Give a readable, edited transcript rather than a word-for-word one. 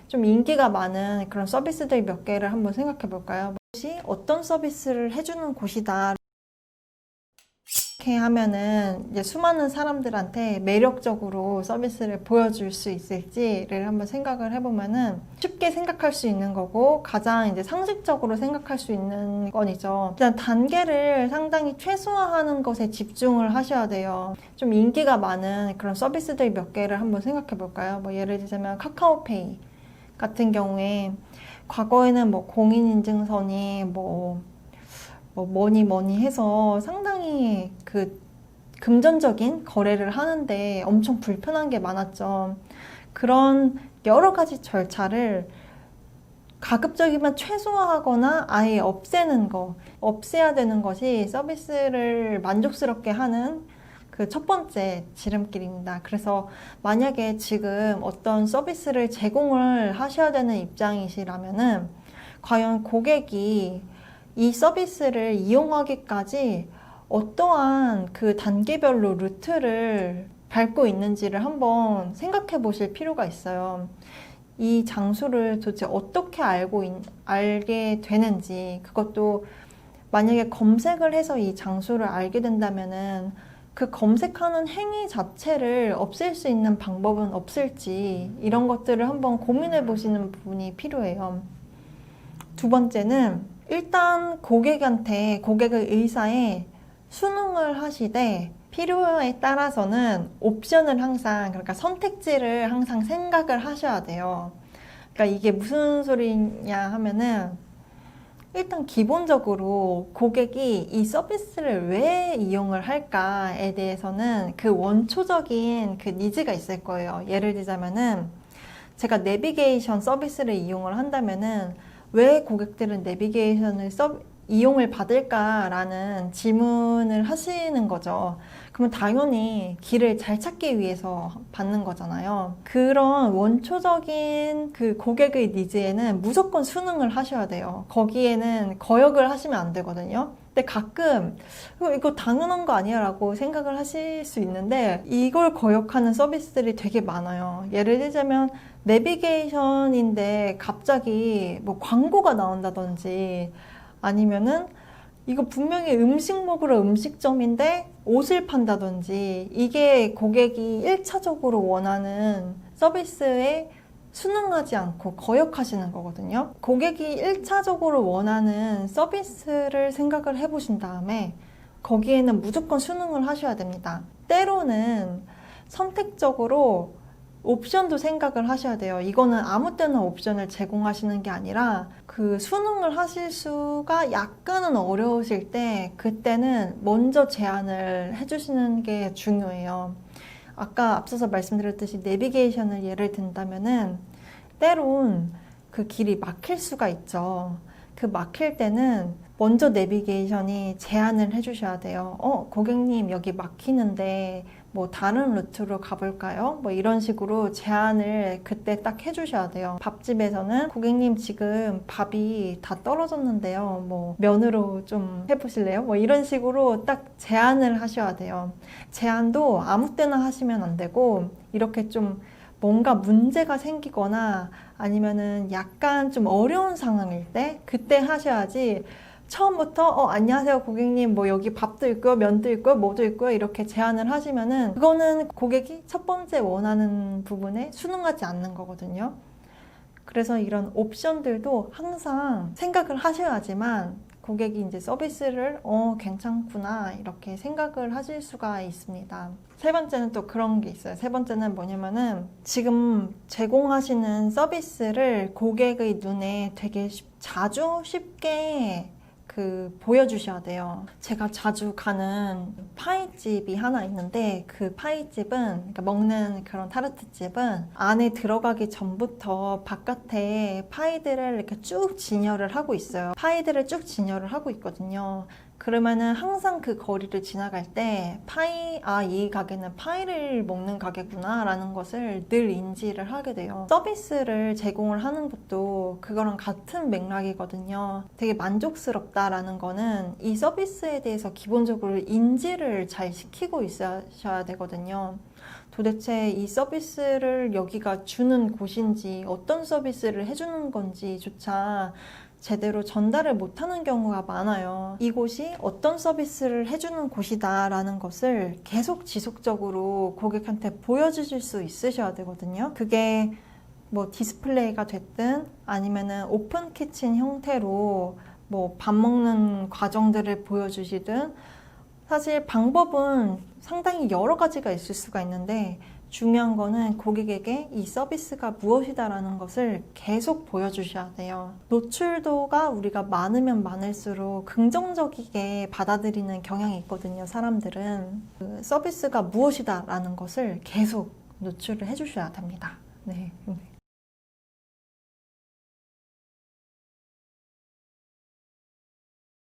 좀 인기가 많은 그런 서비스들 몇 개를 한번 생각해 볼까요? 혹시 어떤 서비스를 해주는 곳이다. 이렇게 하면은 이제 수많은 사람들한테 매력적으로 서비스를 보여줄 수 있을지를 한번 생각을 해보면은 쉽게 생각할 수 있는 거고 가장 이제 상식적으로 생각할 수 있는 건이죠. 일단 단계를 상당히 최소화하는 것에 집중을 하셔야 돼요. 좀 인기가 많은 그런 서비스들 몇 개를 한번 생각해 볼까요? 뭐 예를 들자면 카카오페이 같은 경우에 과거에는 뭐 공인인증서니 뭐니 해서 상당히 그 금전적인 거래를 하는데 엄청 불편한 게 많았죠. 그런 여러 가지 절차를 가급적이면 최소화하거나 아예 없애야 되는 것이 서비스를 만족스럽게 하는 그 첫 번째 지름길입니다. 그래서 만약에 지금 어떤 서비스를 제공을 하셔야 되는 입장이시라면은 과연 고객이 이 서비스를 이용하기까지 어떠한 그 단계별로 루트를 밟고 있는지를 한번 생각해 보실 필요가 있어요. 이 장소를 도대체 어떻게 알게 되는지, 그것도 만약에 검색을 해서 이 장소를 알게 된다면은 그 검색하는 행위 자체를 없앨 수 있는 방법은 없을지, 이런 것들을 한번 고민해 보시는 부분이 필요해요. 두 번째는 일단 고객의 의사에 순응을 하시되 필요에 따라서는 옵션을 항상, 그러니까 선택지를 항상 생각을 하셔야 돼요. 그러니까 이게 무슨 소리냐 하면은 일단 기본적으로 고객이 이 서비스를 왜 이용을 할까에 대해서는 그 원초적인 그 니즈가 있을 거예요. 예를 들자면은 제가 내비게이션 서비스를 이용을 한다면은 왜 고객들은 내비게이션을 이용을 받을까라는 질문을 하시는 거죠. 그러면 당연히 길을 잘 찾기 위해서 받는 거잖아요. 그런 원초적인 그 고객의 니즈에는 무조건 순응을 하셔야 돼요. 거기에는 거역을 하시면 안 되거든요. 근데 가끔 이거 당연한 거 아니야 라고 생각을 하실 수 있는데 이걸 거역하는 서비스들이 되게 많아요. 예를 들자면 내비게이션인데 갑자기 뭐 광고가 나온다든지 아니면은 이거 분명히 음식 먹으러 음식점인데 옷을 판다든지 이게 고객이 1차적으로 원하는 서비스에 순응하지 않고 거역하시는 거거든요. 고객이 1차적으로 원하는 서비스를 생각을 해보신 다음에 거기에는 무조건 순응을 하셔야 됩니다. 때로는 선택적으로 옵션도 생각을 하셔야 돼요. 이거는 아무 때나 옵션을 제공하시는 게 아니라 그 순응을 하실 수가 약간은 어려우실 때 그때는 먼저 제안을 해주시는 게 중요해요. 아까 앞서서 말씀드렸듯이 내비게이션을 예를 든다면은 때론 그 길이 막힐 수가 있죠. 그 막힐 때는 먼저 내비게이션이 제안을 해주셔야 돼요. 고객님 여기 막히는데 뭐 다른 루트로 가볼까요? 뭐 이런 식으로 제안을 그때 딱 해주셔야 돼요. 밥집에서는 고객님 지금 밥이 다 떨어졌는데요. 뭐 면으로 좀 해보실래요? 뭐 이런 식으로 딱 제안을 하셔야 돼요. 제안도 아무 때나 하시면 안 되고 이렇게 좀 뭔가 문제가 생기거나 아니면은 약간 좀 어려운 상황일 때 그때 하셔야지 처음부터 안녕하세요 고객님 뭐 여기 밥도 있고요 면도 있고요 뭐도 있고요 이렇게 제안을 하시면은 그거는 고객이 첫 번째 원하는 부분에 순응하지 않는 거거든요. 그래서 이런 옵션들도 항상 생각을 하셔야지만 고객이 이제 서비스를 괜찮구나 이렇게 생각을 하실 수가 있습니다. 세 번째는 또 그런 게 있어요. 세 번째는 뭐냐면은 지금 제공하시는 서비스를 고객의 눈에 되게 자주 쉽게 보여주셔야 돼요. 제가 자주 가는 파이집이 하나 있는데 그 파이집은 그러니까 먹는 그런 타르트집은 안에 들어가기 전부터 바깥에 파이들을 이렇게 쭉 진열을 하고 있어요. 파이들을 쭉 진열을 하고 있거든요. 그러면은 항상 그 거리를 지나갈 때 이 가게는 파이를 먹는 가게구나 라는 것을 늘 인지를 하게 돼요. 서비스를 제공을 하는 것도 그거랑 같은 맥락이거든요. 되게 만족스럽다라는 거는 이 서비스에 대해서 기본적으로 인지를 잘 시키고 있어야 되거든요. 도대체 이 서비스를 여기가 주는 곳인지 어떤 서비스를 해주는 건지조차 제대로 전달을 못하는 경우가 많아요. 이곳이 어떤 서비스를 해주는 곳이다라는 것을 계속 지속적으로 고객한테 보여주실 수 있으셔야 되거든요. 그게 뭐 디스플레이가 됐든 아니면은 오픈 키친 형태로 뭐 밥 먹는 과정들을 보여주시든 사실 방법은 상당히 여러 가지가 있을 수가 있는데 중요한 거는 고객에게 이 서비스가 무엇이다라는 것을 계속 보여주셔야 돼요. 노출도가 우리가 많으면 많을수록 긍정적이게 받아들이는 경향이 있거든요. 사람들은 그 서비스가 무엇이다라는 것을 계속 노출을 해주셔야 됩니다. 네.